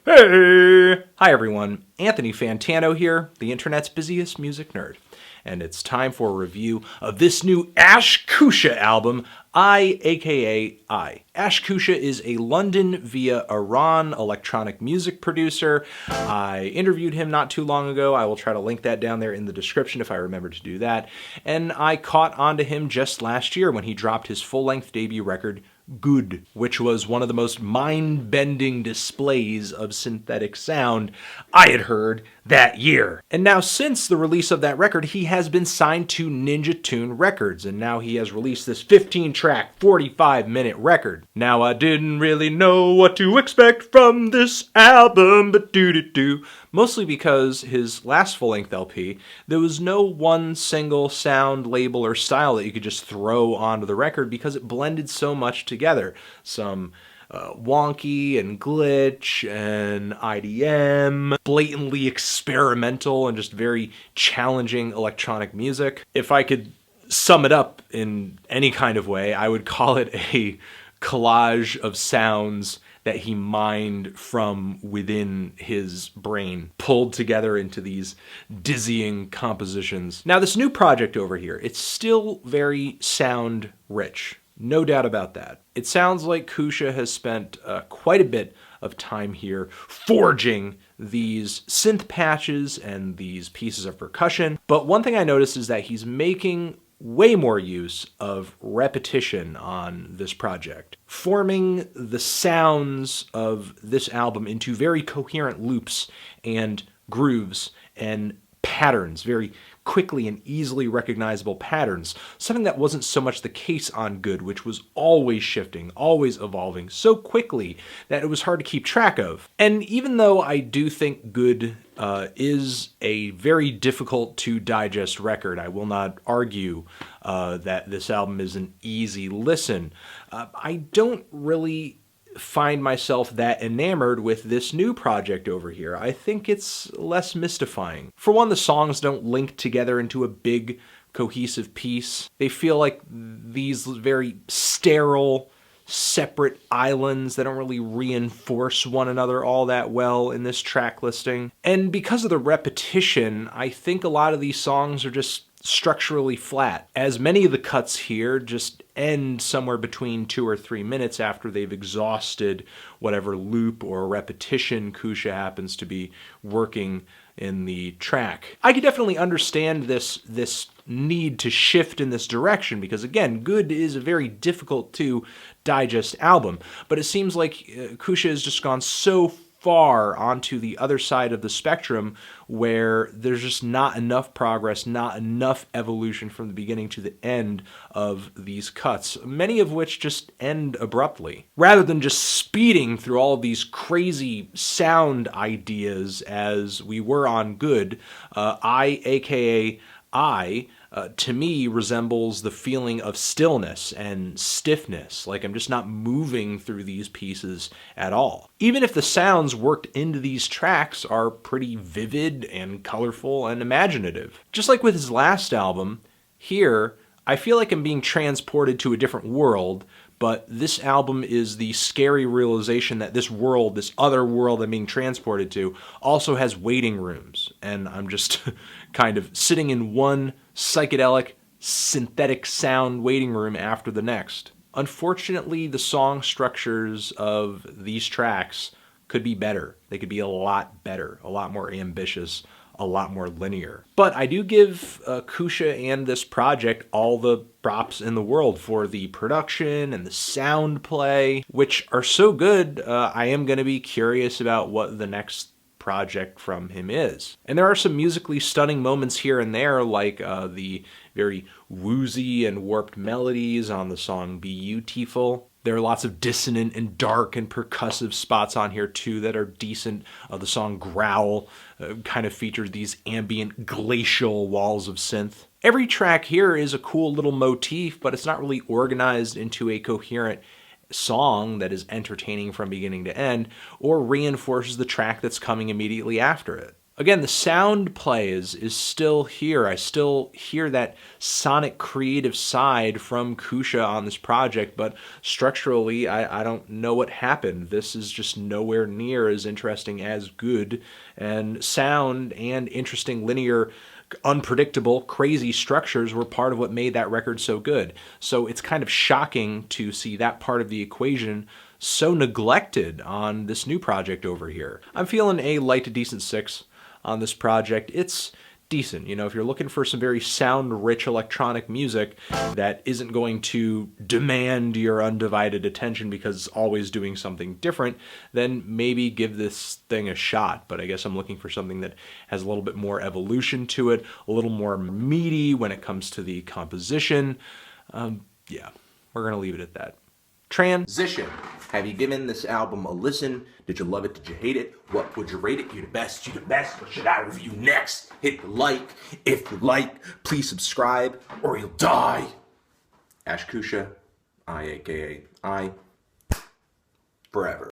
Hey! Hi everyone, Anthony Fantano here, the internet's busiest music nerd. And it's time for a review of this new Ash Koosha album, aka I. Ash Koosha is a London via Iran electronic music producer. I interviewed him not too long ago. I will try to link that down there in the description if I remember to do that. And I caught on to him just last year when he dropped his full-length debut record, Good, which was one of the most mind-bending displays of synthetic sound I had heard that year. And now since the release of that record, he has been signed to NINJATUNE Records, and now he has released this 15-track, 45-minute record. Now I didn't really know what to expect from this album, but doo-doo-doo. Mostly because his last full-length LP, there was no one single sound, label, or style that you could just throw onto the record because it blended so much together. Some wonky and glitch and IDM, blatantly experimental and just very challenging electronic music. If I could sum it up in any kind of way, I would call it a collage of sounds that he mined from within his brain, pulled together into these dizzying compositions. Now, this new project over here, it's still very sound rich. No doubt about that. It sounds like Koosha has spent quite a bit of time here forging these synth patches and these pieces of percussion. But one thing I noticed is that he's making way more use of repetition on this project, forming the sounds of this album into very coherent loops and grooves and patterns, very quickly and easily recognizable patterns, something that wasn't so much the case on Good, which was always shifting, always evolving so quickly that it was hard to keep track of. And even though I do think Good is a very difficult to digest record, I will not argue that this album is an easy listen. I don't really find myself that enamored with this new project over here. I think it's less mystifying. For one, the songs don't link together into a big, cohesive piece. They feel like these very sterile, separate islands that don't really reinforce one another all that well in this track listing. And because of the repetition, I think a lot of these songs are just structurally flat, as many of the cuts here just end somewhere between 2 or 3 minutes after they've exhausted whatever loop or repetition Koosha happens to be working in the track. I could definitely understand this need to shift in this direction because, again, Good is a very difficult to digest album, but it seems like Koosha has just gone so far onto the other side of the spectrum where there's just not enough progress, not enough evolution from the beginning to the end of these cuts, many of which just end abruptly. Rather than just speeding through all of these crazy sound ideas as we were on Good, aka I, to me, resembles the feeling of stillness and stiffness, like I'm just not moving through these pieces at all. Even if the sounds worked into these tracks are pretty vivid and colorful and imaginative. Just like with his last album, here, I feel like I'm being transported to a different world, but this album is the scary realization that this world, this other world I'm being transported to, also has waiting rooms, and I'm just kind of sitting in one psychedelic, synthetic sound waiting room after the next. Unfortunately, the song structures of these tracks could be better. They could be a lot better, a lot more ambitious, a lot more linear. But I do give Koosha and this project all the props in the world for the production and the sound play, which are so good, I am going to be curious about what the next project from him is. And there are some musically stunning moments here and there, like the very woozy and warped melodies on the song BIUTIFUL. There are lots of dissonant and dark and percussive spots on here too that are decent. The song GROWL kind of features these ambient glacial walls of synth. Every track here is a cool little motif, but it's not really organized into a coherent song that is entertaining from beginning to end or reinforces the track that's coming immediately after it. Again, the sound play is still here. I still hear that sonic creative side from Koosha on this project, but structurally, I don't know what happened. This is just nowhere near as interesting as good, and sound and interesting linear, unpredictable, crazy structures were part of what made that record so good. So it's kind of shocking to see that part of the equation so neglected on this new project over here. I'm feeling a light to decent 6 on this project. It's decent. You know, if you're looking for some very sound-rich electronic music that isn't going to demand your undivided attention because it's always doing something different, then maybe give this thing a shot. But I guess I'm looking for something that has a little bit more evolution to it, a little more meaty when it comes to the composition. Yeah, we're going to leave it at that. Transition. Have you given this album a listen? Did you love it? Did you hate it? What would you rate it? You the best. You the best. What should I review next? Hit the like. If you like, please subscribe or you'll die. Ash Koosha, I, aka I, forever.